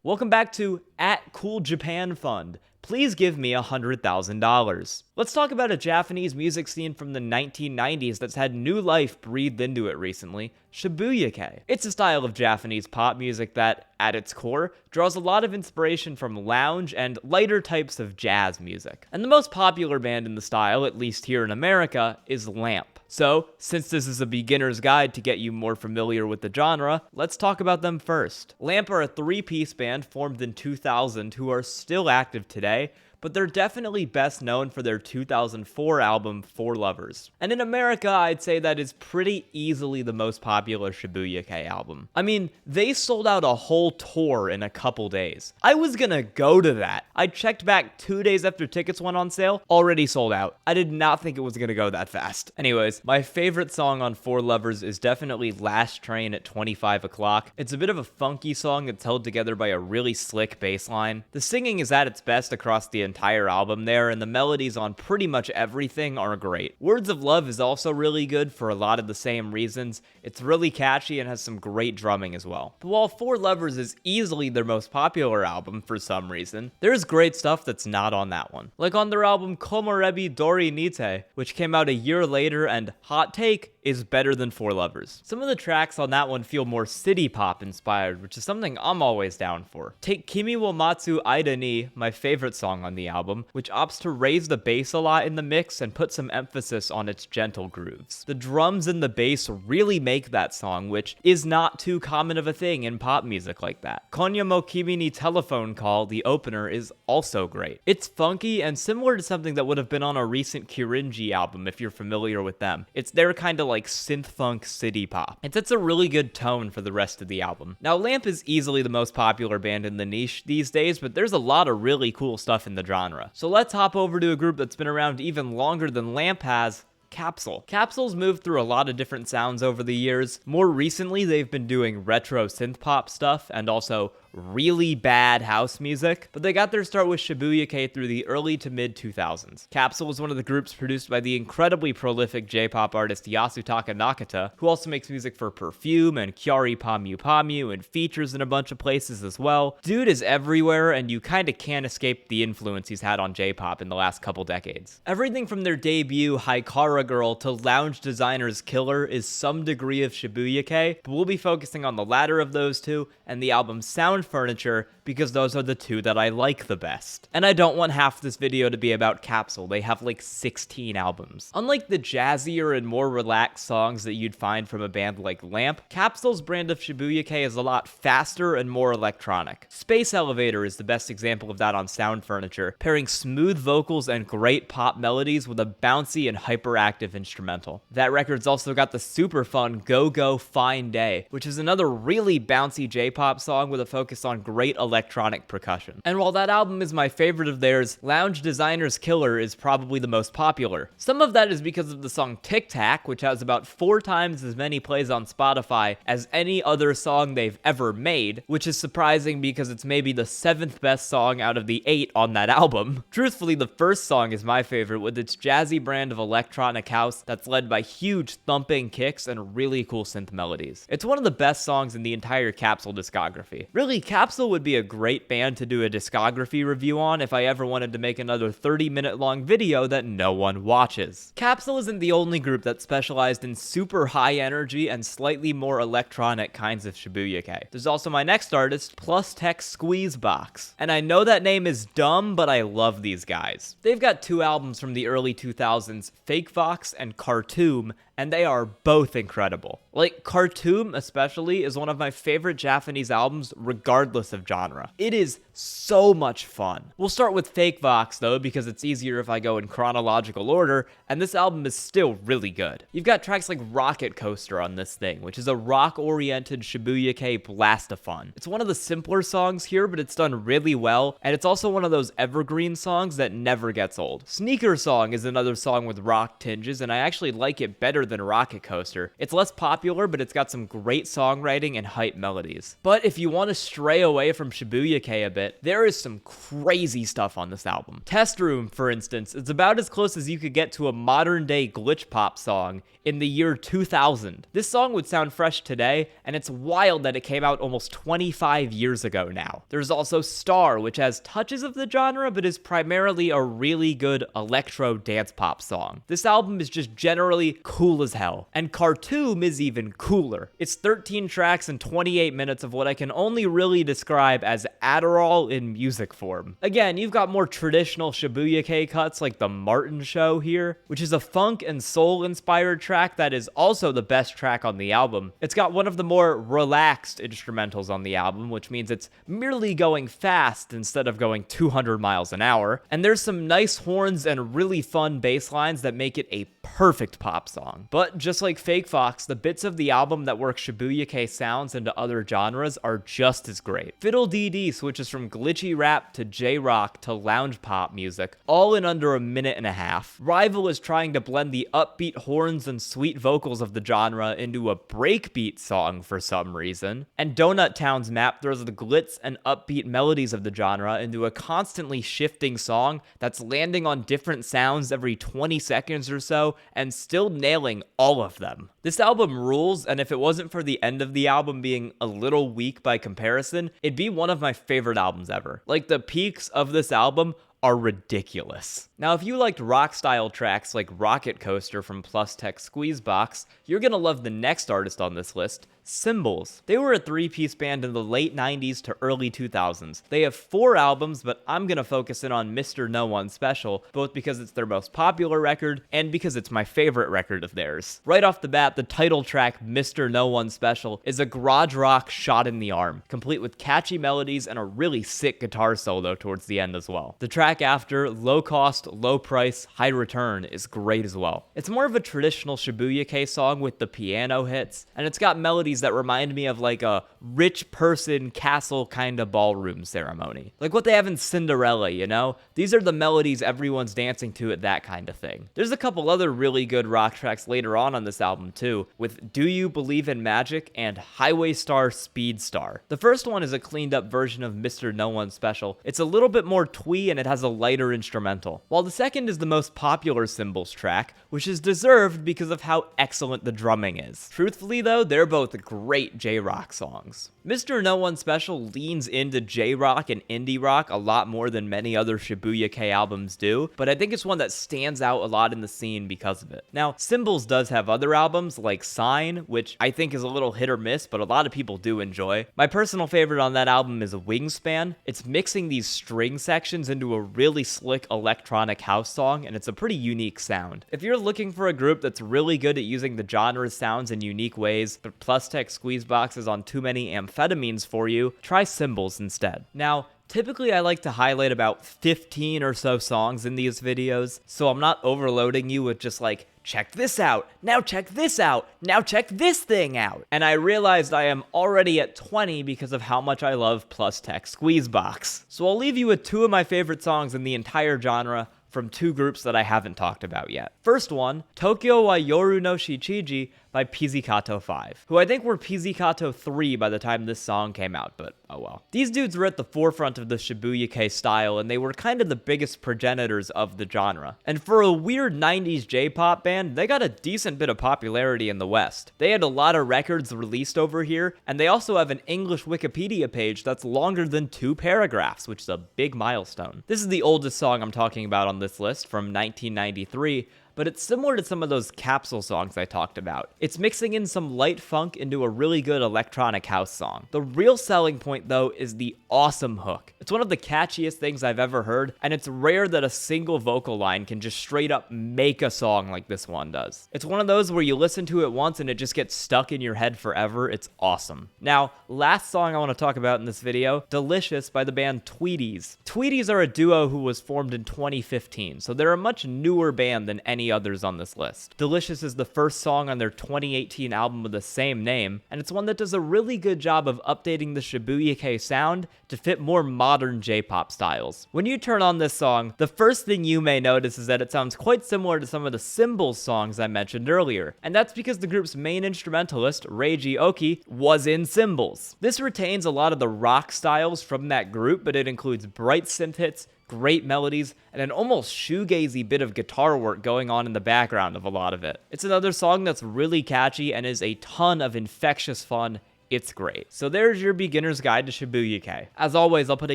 Welcome back to @CoolJapanFund. Please give me $100,000. Let's talk about a Japanese music scene from the 1990s that's had new life breathed into it recently, Shibuya-kei. It's a style of Japanese pop music that, at its core, draws a lot of inspiration from lounge and lighter types of jazz music. And the most popular band in the style, at least here in America, is Lamp. So, since this is a beginner's guide to get you more familiar with the genre, let's talk about them first. Lamp are a three-piece band formed in 2000 who are still active today, but they're definitely best known for their 2004 album, For Lovers. And in America, I'd say that is pretty easily the most popular Shibuya-kei album. I mean, they sold out a whole tour in a couple days. I was gonna go to that. I checked back 2 days after tickets went on sale, already sold out. I did not think it was gonna go that fast. Anyways, my favorite song on For Lovers is definitely Last Train at 25 o'clock. It's a bit of a funky song that's held together by a really slick bass line. The singing is at its best across the entire album there, and the melodies on pretty much everything are great. Words of Love is also really good for a lot of the same reasons. It's really catchy and has some great drumming as well. But while For Lovers is easily their most popular album for some reason, there's great stuff that's not on that one. Like on their album Komorebi Dori Nite, which came out a year later, and hot take, is better than For Lovers. Some of the tracks on that one feel more city pop inspired, which is something I'm always down for. Take Kimi wo Matsu Aida ni, my favorite song on the album, which opts to raise the bass a lot in the mix and put some emphasis on its gentle grooves. The drums and the bass really make that song, which is not too common of a thing in pop music like that. Konya mo Kimi ni Telephone Call, the opener, is also great. It's funky and similar to something that would have been on a recent Kirinji album if you're familiar with them. It's their kind of like synth funk city pop. It sets a really good tone for the rest of the album. Now, Lamp is easily the most popular band in the niche these days, but there's a lot of really cool stuff in the genre. So let's hop over to a group that's been around even longer than Lamp has, Capsule. Capsule's moved through a lot of different sounds over the years. More recently, they've been doing retro synth pop stuff and also really bad house music, but they got their start with Shibuya-kei through the early to mid 2000s. Capsule was one of the groups produced by the incredibly prolific J-pop artist Yasutaka Nakata, who also makes music for Perfume and Kyari Pamu Pamu and features in a bunch of places as well. Dude is everywhere, and you kinda can't escape the influence he's had on J-pop in the last couple decades. Everything from their debut Haikara Girl to Lounge Designer's Killer is some degree of Shibuya-kei, but we'll be focusing on the latter of those two and the album's sound furniture because those are the two that I like the best. And I don't want half this video to be about Capsule. They have like 16 albums. Unlike the jazzier and more relaxed songs that you'd find from a band like Lamp, Capsule's brand of Shibuya-kei is a lot faster and more electronic. Space Elevator is the best example of that on Sound Furniture, pairing smooth vocals and great pop melodies with a bouncy and hyperactive instrumental. That record's also got the super fun Go Go Fine Day, which is another really bouncy J-pop song with a focus on great electronic percussion. And while that album is my favorite of theirs, Lounge Designer's Killer is probably the most popular. Some of that is because of the song Tic Tac, which has about 4 times as many plays on Spotify as any other song they've ever made, which is surprising because it's maybe the 7th best song out of the 8 on that album. Truthfully, the first song is my favorite with its jazzy brand of electronic house that's led by huge thumping kicks and really cool synth melodies. It's one of the best songs in the entire Capsule discography. Really, Capsule would be a great band to do a discography review on if I ever wanted to make another 30-minute long video that no one watches. Capsule isn't the only group that specialized in super high energy and slightly more electronic kinds of Shibuya-kei. There's also my next artist, Plus Tech Squeezebox. And I know that name is dumb, but I love these guys. They've got 2 albums from the early 2000s, Fake Fox and Cartoon, and they are both incredible. Like, Cartoon especially is one of my favorite Japanese albums regardless of genre. It is so much fun. We'll start with Fake Vox though, because it's easier if I go in chronological order, and this album is still really good. You've got tracks like Rocket Coaster on this thing, which is a rock-oriented Shibuya-kei blast of fun. It's one of the simpler songs here, but it's done really well, and it's also one of those evergreen songs that never gets old. Sneaker Song is another song with rock tinges, and I actually like it better than Rocket Coaster. It's less popular, but it's got some great songwriting and hype melodies. But if you want to stray away from Shibuya-kei a bit, there is some crazy stuff on this album. Test Room, for instance, is about as close as you could get to a modern-day glitch pop song in the year 2000. This song would sound fresh today, and it's wild that it came out almost 25 years ago now. There's also Star, which has touches of the genre, but is primarily a really good electro dance pop song. This album is just generally cool as hell. And Khartoum is even cooler. It's 13 tracks and 28 minutes of what I can only really describe as Adderall in music form. Again, you've got more traditional Shibuya-kei cuts like The Martin Show here, which is a funk and soul inspired track that is also the best track on the album. It's got one of the more relaxed instrumentals on the album, which means it's merely going fast instead of going 200 miles an hour. And there's some nice horns and really fun bass lines that make it a perfect pop song. But just like Fake Fox, the bits of the album that work Shibuya-kei sounds into other genres are just as great. Fiddle DD switches from glitchy rap to J-rock to lounge pop music, all in under a minute and a half. Rival is trying to blend the upbeat horns and sweet vocals of the genre into a breakbeat song for some reason. And Donut Town's map throws the glitz and upbeat melodies of the genre into a constantly shifting song that's landing on different sounds every 20 seconds or so and still nailing all of them. This album rules, and if it wasn't for the end of the album being a little weak by comparison, it'd be one of my favorite albums ever. Like, the peaks of this album are ridiculous. Now, if you liked rock-style tracks like Rocket Coaster from Plustek Squeezebox, you're gonna love the next artist on this list, Cymbals. They were a three-piece band in the late 90s to early 2000s. They have 4 albums, but I'm gonna focus in on Mr. No One Special, both because it's their most popular record and because it's my favorite record of theirs. Right off the bat, the title track, Mr. No One Special, is a garage rock shot in the arm, complete with catchy melodies and a really sick guitar solo towards the end as well. The track after, Low Cost, Low Price, High Return, is great as well. It's more of a traditional Shibuya-kei song with the piano hits, and it's got melodies that remind me of like a rich person castle kind of ballroom ceremony. Like what they have in Cinderella, you know? These are the melodies everyone's dancing to at that kind of thing. There's a couple other really good rock tracks later on this album too, with Do You Believe in Magic and Highway Star Speed Star. The first one is a cleaned up version of Mr. No One Special. It's a little bit more twee and it has a lighter instrumental, while the second is the most popular Cymbals track, which is deserved because of how excellent the drumming is. Truthfully though, they're both great J-rock songs. Mr. No One Special leans into J-rock and indie rock a lot more than many other Shibuya-kei albums do, but I think it's one that stands out a lot in the scene because of it. Now, Cymbals does have other albums like Sign, which I think is a little hit or miss, but a lot of people do enjoy. My personal favorite on that album is Wingspan. It's mixing these string sections into a really slick electronic house song, and it's a pretty unique sound. If you're looking for a group that's really good at using the genre's sounds in unique ways, but Plustek Squeezebox is on too many amphetamines for you, try Cymbals instead. Now, typically I like to highlight about 15 or so songs in these videos, so I'm not overloading you with just like, check this out, now check this out, now check this thing out. And I realized I am already at 20 because of how much I love Plustek Squeezebox. So I'll leave you with 2 of my favorite songs in the entire genre from 2 groups that I haven't talked about yet. First one, Tokyo wa Yoru no Shichiji by Pizzicato Five, who I think were Pizzicato 3 by the time this song came out, but oh well. These dudes were at the forefront of the Shibuya-kei style, and they were kind of the biggest progenitors of the genre. And for a weird 90s J-pop band, they got a decent bit of popularity in the West. They had a lot of records released over here, and they also have an English Wikipedia page that's longer than 2 paragraphs, which is a big milestone. This is the oldest song I'm talking about on this list, from 1993, but it's similar to some of those Capsule songs I talked about. It's mixing in some light funk into a really good electronic house song. The real selling point, though, is the awesome hook. It's one of the catchiest things I've ever heard, and it's rare that a single vocal line can just straight up make a song like this one does. It's one of those where you listen to it once and it just gets stuck in your head forever. It's awesome. Now, last song I want to talk about in this video, Delicious by the band Tweedees. Tweedees are a duo who was formed in 2015, so they're a much newer band than any many others on this list. Delicious is the first song on their 2018 album with the same name, and it's one that does a really good job of updating the Shibuya-kei sound to fit more modern J-pop styles. When you turn on this song, the first thing you may notice is that it sounds quite similar to some of the Cymbals songs I mentioned earlier, and that's because the group's main instrumentalist, Reiji Oki, was in Cymbals. This retains a lot of the rock styles from that group, but it includes bright synth hits, great melodies, and an almost shoegazy bit of guitar work going on in the background of a lot of it. It's another song that's really catchy and is a ton of infectious fun. It's great. So there's your beginner's guide to Shibuya-kei. As always, I'll put a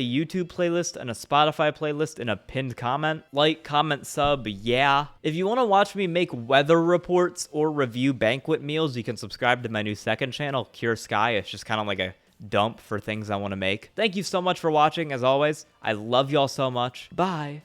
YouTube playlist and a Spotify playlist in a pinned comment. Like, comment, sub, yeah. If you want to watch me make weather reports or review banquet meals, you can subscribe to my new second channel, Cure Sky. It's just kind of like a dump for things I want to make. Thank you so much for watching, as always. I love y'all so much. Bye.